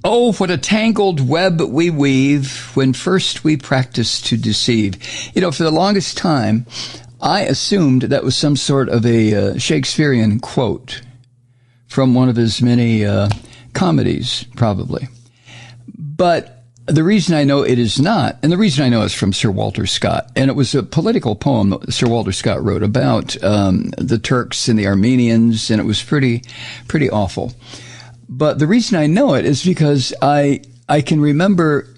Oh, what a tangled web we weave when first we practice to deceive. You know, for the longest time, I assumed that was some sort of a Shakespearean quote from one of his many comedies, probably. But the reason I know it is not, and the reason I know it's from Sir Walter Scott, and it was a political poem that Sir Walter Scott wrote about the Turks and the Armenians, and it was pretty awful. But the reason I know it is because I can remember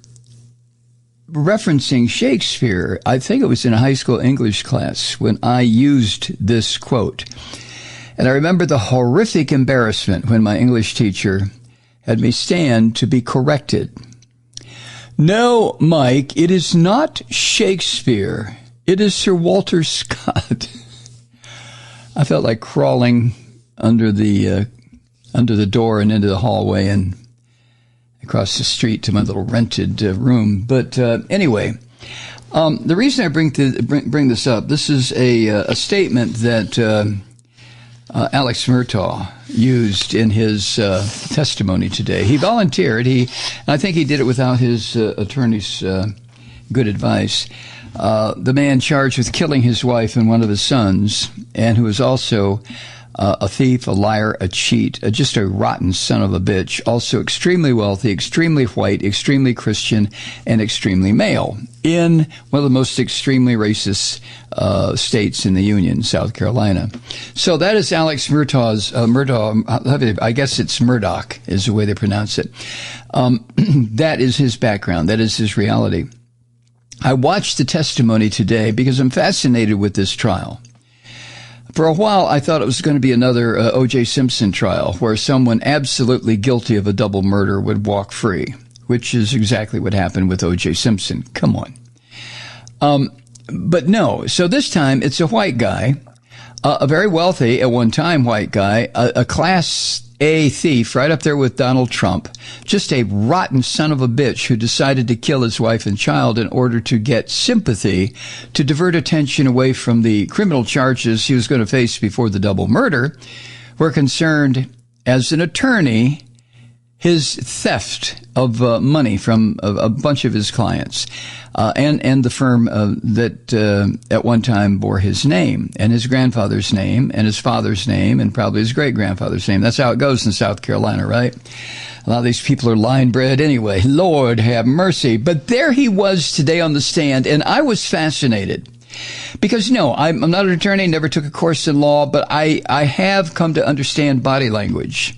referencing Shakespeare. I think it was in a high school English class when I used this quote. And I remember the horrific embarrassment when my English teacher had me stand to be corrected. No, Mike, it is not Shakespeare. It is Sir Walter Scott. I felt like crawling under the door and into the hallway and across the street to my little rented room. But anyway, the reason I bring this up, this is a statement that Alex Murdaugh used in his testimony today. He volunteered. I think he did it without his attorney's good advice. The man charged with killing his wife and one of his sons, and who is also a thief, a liar, a cheat, just a rotten son of a bitch, also extremely wealthy, extremely white, extremely Christian, and extremely male in one of the most extremely racist states in the Union, South Carolina. So that is Alex Murdaugh's, Murdaugh, I guess it's Murdaugh is the way they pronounce it. That is his background. That is his reality. I watched the testimony today because I'm fascinated with this trial. For a while, I thought it was going to be another O.J. Simpson trial where someone absolutely guilty of a double murder would walk free, which is exactly what happened with O.J. Simpson. Come on. But no. So this time, it's a white guy, a very wealthy, at one time white guy, a Class A thief right up there with Donald Trump, just a rotten son of a bitch who decided to kill his wife and child in order to get sympathy, to divert attention away from the criminal charges he was going to face before the double murder. We're concerned, as an attorney, his theft of money from a bunch of his clients, and the firm that at one time bore his name and his grandfather's name and his father's name and probably his great-grandfather's name. That's how it goes in South Carolina, right? A lot of these people are line bred anyway. Lord have mercy. But there he was today on the stand, and I was fascinated. Because, no, I'm not an attorney, never took a course in law, but I have come to understand body language.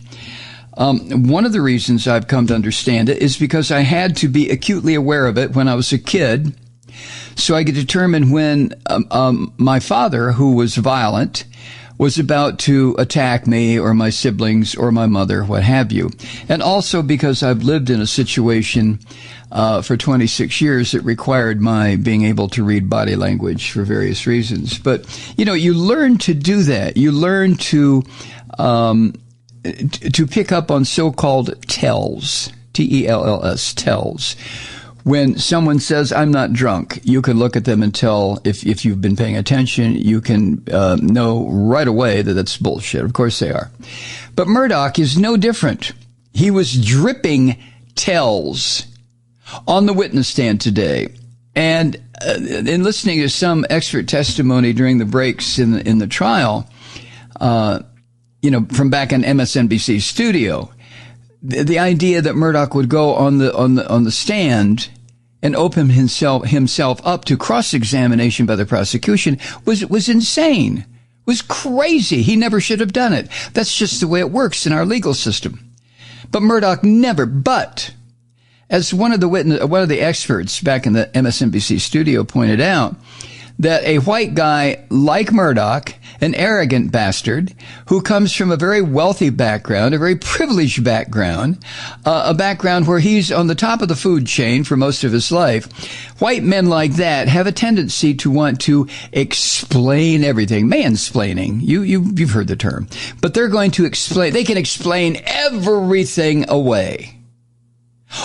One of the reasons I've come to understand it is because I had to be acutely aware of it when I was a kid, so I could determine when my father, who was violent, was about to attack me or my siblings or my mother, what have you. And also because I've lived in a situation for 26 years that required my being able to read body language for various reasons. But, you know, you learn to do that. You learn to pick up on so-called tells, T-E-L-L-S, tells. When someone says, I'm not drunk, you can look at them and tell, if you've been paying attention, you can know right away that that's bullshit. Of course they are. But Murdaugh is no different. He was dripping tells on the witness stand today. And in listening to some expert testimony during the breaks in the trial, from back in MSNBC studio, the idea that Murdaugh would go on the stand and open himself up to cross-examination by the prosecution was insane, was crazy. He never should have done it. That's just the way it works in our legal system. But Murdaugh never. But as one of the experts back in the MSNBC studio pointed out, that a white guy like Murdaugh, an arrogant bastard who comes from a very wealthy background, a very privileged background, a background where he's on the top of the food chain for most of his life, white men like that have a tendency to want to explain everything. Mansplaining. You've heard the term. But they're going to explain. They can explain everything away.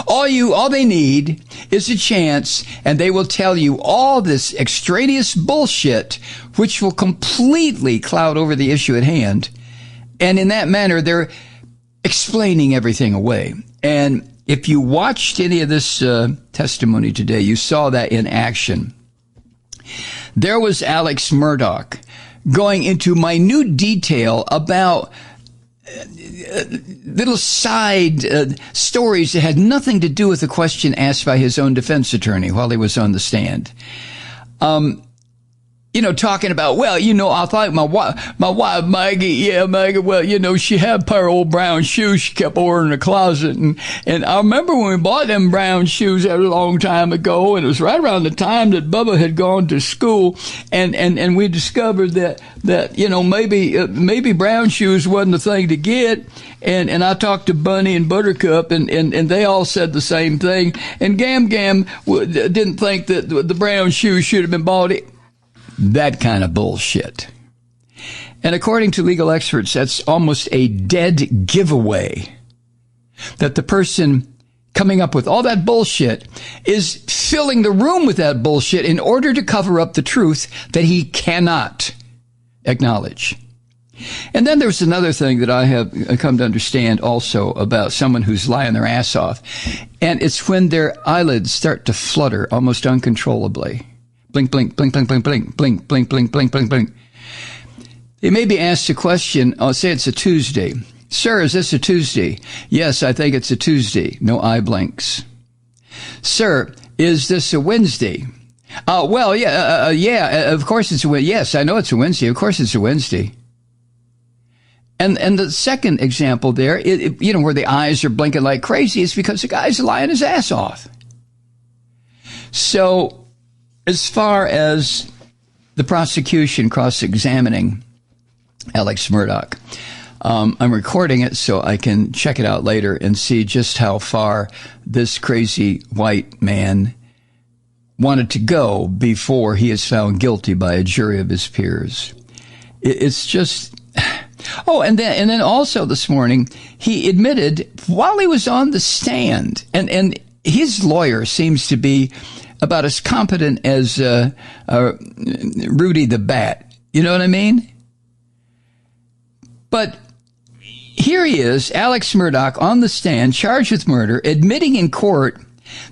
All they need is a chance, and they will tell you all this extraneous bullshit, which will completely cloud over the issue at hand. And in that manner, they're explaining everything away. And if you watched any of this testimony today, you saw that in action. There was Alex Murdaugh going into minute detail about little side stories that had nothing to do with the question asked by his own defense attorney while he was on the stand. Talking about, well, I thought my wife, Maggie, well, she had a pair of old brown shoes she kept over in the closet. And I remember when we bought them brown shoes a long time ago, and it was right around the time that Bubba had gone to school, and we discovered that maybe brown shoes wasn't the thing to get. And I talked to Bunny and Buttercup, and they all said the same thing. And Gam didn't think that the brown shoes should have been bought. That kind of bullshit. And according to legal experts, that's almost a dead giveaway that the person coming up with all that bullshit is filling the room with that bullshit in order to cover up the truth that he cannot acknowledge. And then there's another thing that I have come to understand also about someone who's lying their ass off. And it's when their eyelids start to flutter almost uncontrollably. Blink, blink, blink, blink, blink, blink, blink, blink, blink, blink, blink, blink. They may be asked a question, say it's a Tuesday. Sir, is this a Tuesday? Yes, I think it's a Tuesday. No eye blinks. Sir, is this a Wednesday? Well, yeah, of course it's a Wednesday. Yes, I know it's a Wednesday. Of course it's a Wednesday. And the second example there, where the eyes are blinking like crazy, is because the guy's lying his ass off. So, as far as the prosecution cross-examining Alex Murdaugh, I'm recording it so I can check it out later and see just how far this crazy white man wanted to go before he is found guilty by a jury of his peers. It's just... Oh, and then also this morning, he admitted while he was on the stand, and his lawyer seems to be about as competent as Rudy the Bat. You know what I mean? But here he is, Alex Murdaugh, on the stand, charged with murder, admitting in court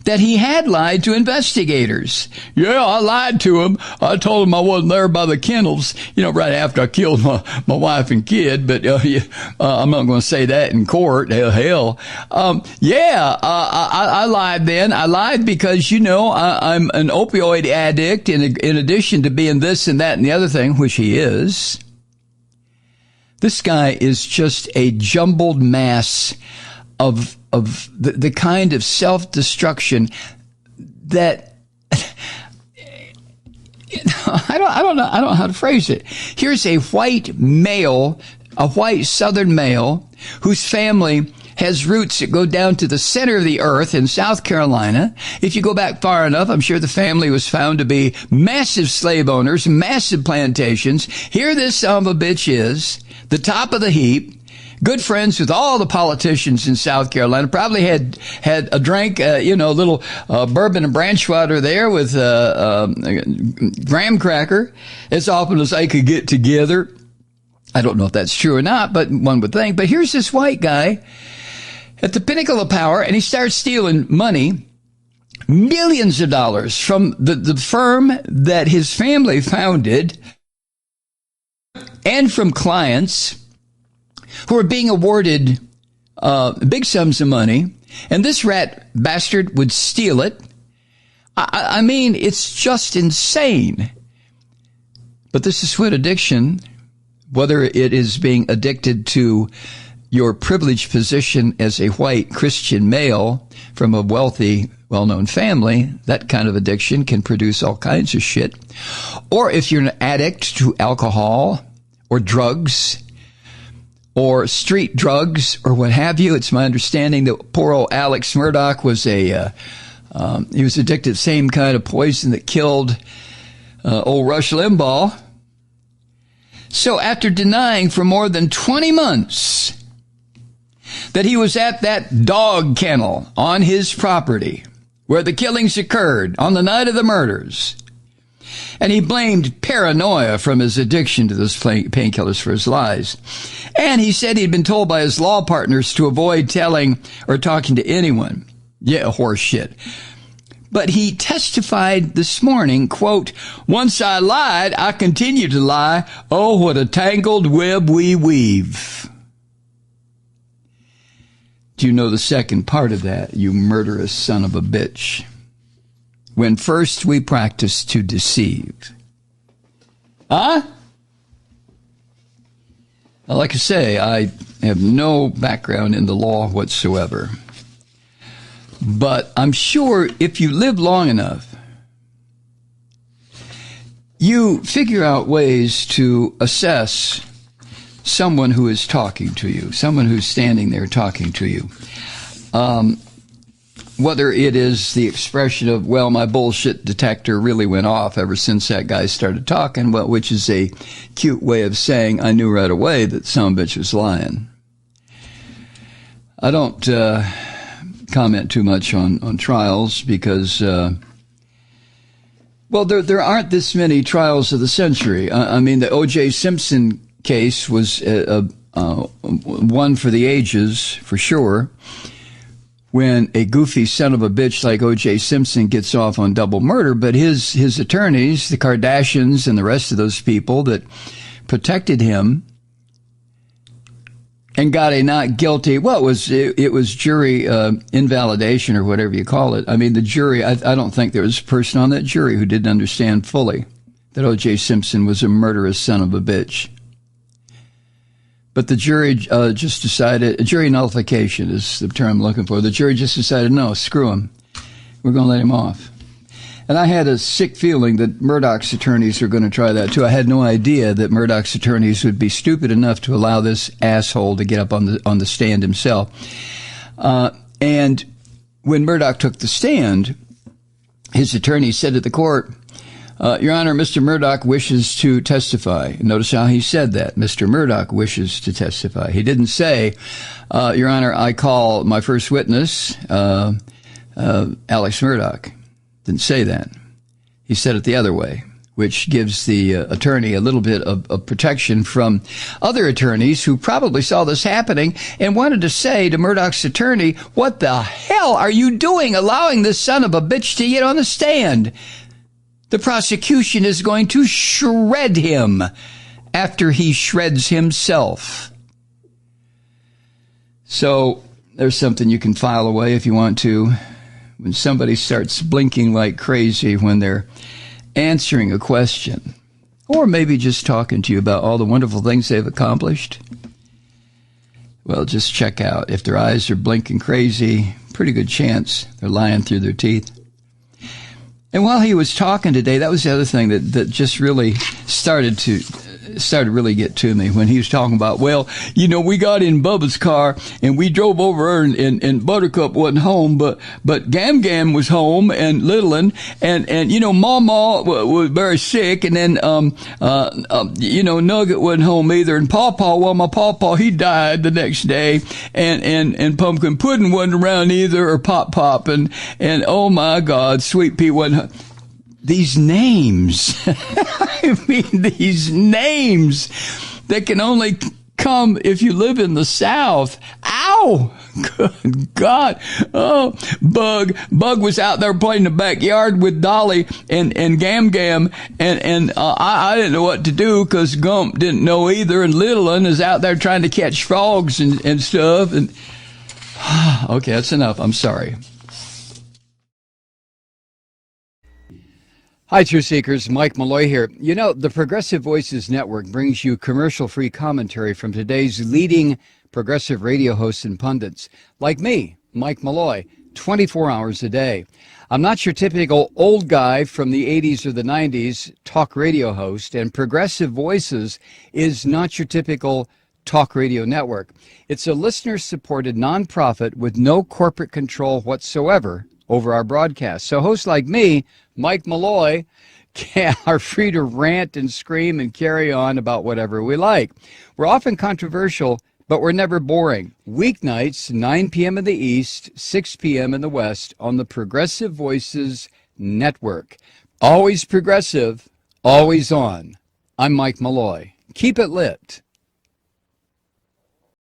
that he had lied to investigators. Yeah, I lied to him. I told him I wasn't there by the kennels, right after I killed my wife and kid, but I'm not going to say that in court. Hell. I lied then. I lied because, I'm an opioid addict in addition to being this and that and the other thing, which he is. This guy is just a jumbled mass of the kind of self-destruction that I don't know how to phrase it. Here's a white Southern male whose family has roots that go down to the center of the earth in South Carolina. If you go back far enough, I'm sure the family was found to be massive slave owners, massive plantations. Here this son of a bitch is, the top of the heap, good friends with all the politicians in South Carolina. Probably had a drink, a little bourbon and branch water there with graham cracker as often as they could get together. I don't know if that's true or not, but one would think. But here's this white guy at the pinnacle of power, and he starts stealing money, millions of dollars from the firm that his family founded and from clients who are being awarded big sums of money, and this rat bastard would steal it. I mean, it's just insane. But this is what addiction, whether it is being addicted to your privileged position as a white Christian male from a wealthy, well-known family, that kind of addiction can produce all kinds of shit. Or if you're an addict to alcohol or drugs, or street drugs, or what have you. It's my understanding that poor old Alex Murdaugh was he was addicted to the same kind of poison that killed old Rush Limbaugh. So after denying for more than 20 months that he was at that dog kennel on his property where the killings occurred on the night of the murders, And he blamed paranoia from his addiction to those painkillers for his lies. And he said he'd been told by his law partners to avoid telling or talking to anyone. Yeah, horse shit. But he testified this morning, quote, "Once I lied, I continue to lie. Oh, what a tangled web we weave." Do you know the second part of that, you murderous son of a bitch? When first we practice to deceive. Huh? Well, like I say, I have no background in the law whatsoever. But I'm sure if you live long enough, you figure out ways to assess someone who is talking to you, someone who's standing there talking to you. Whether it is the expression of, well, my bullshit detector really went off ever since that guy started talking, well, which is a cute way of saying I knew right away that some bitch was lying. I don't comment too much on trials because, well, there aren't this many trials of the century. I mean, the O.J. Simpson case was one for the ages, for sure. When a goofy son of a bitch like O.J. Simpson gets off on double murder, but his attorneys, the Kardashians and the rest of those people that protected him and got a not guilty, well, it was jury invalidation or whatever you call it. I mean, the jury, I don't think there was a person on that jury who didn't understand fully that O.J. Simpson was a murderous son of a bitch. But the jury just decided, jury nullification is the term I'm looking for. The jury just decided, no, screw him. We're going to let him off. And I had a sick feeling that Murdaugh's attorneys were going to try that too. I had no idea that Murdaugh's attorneys would be stupid enough to allow this asshole to get up on the stand himself. And when Murdaugh took the stand, his attorney said to the court, Your Honor, Mr. Murdaugh wishes to testify. Notice how he said that. Mr. Murdaugh wishes to testify. He didn't say, Your Honor, I call my first witness, Alex Murdaugh. Didn't say that. He said it the other way, which gives the attorney a little bit of protection from other attorneys who probably saw this happening and wanted to say to Murdaugh's attorney, what the hell are you doing allowing this son of a bitch to get on the stand? The prosecution is going to shred him after he shreds himself. So there's something you can file away if you want to. When somebody starts blinking like crazy when they're answering a question, or maybe just talking to you about all the wonderful things they've accomplished, well, just check out. If their eyes are blinking crazy, pretty good chance they're lying through their teeth. And while he was talking today, that was the other thing that just really started to really get to me when he was talking about, well, you know, we got in Bubba's car and we drove over and Buttercup wasn't home, but Gam Gam was home and Littlin and you know, Mama was very sick, and then you know, Nugget wasn't home either, and Pawpaw, well, my Pawpaw, he died the next day, and Pumpkin Pudding wasn't around either, or Pop and oh my God, Sweet Pea wasn't. These names, I mean, these names that can only come if you live in the South. Ow! Good God. Oh, Bug was out there playing in the backyard with Dolly and Gam Gam, and I didn't know what to do because Gump didn't know either, and Little Un is out there trying to catch frogs and stuff. And okay, that's enough. I'm sorry. Hi, Truth Seekers. Mike Malloy here. You know, the Progressive Voices Network brings you commercial-free commentary from today's leading progressive radio hosts and pundits, like me, Mike Malloy, 24 hours a day. I'm not your typical old guy from the 80s or the 90s talk radio host, and Progressive Voices is not your typical talk radio network. It's a listener-supported nonprofit with no corporate control whatsoever over our broadcast. So hosts like me, Mike Malloy, are free to rant and scream and carry on about whatever we like. We're often controversial, but we're never boring. Weeknights, 9 p.m. in the East, 6 p.m. in the West on the Progressive Voices Network. Always progressive, always on. I'm Mike Malloy. Keep it lit.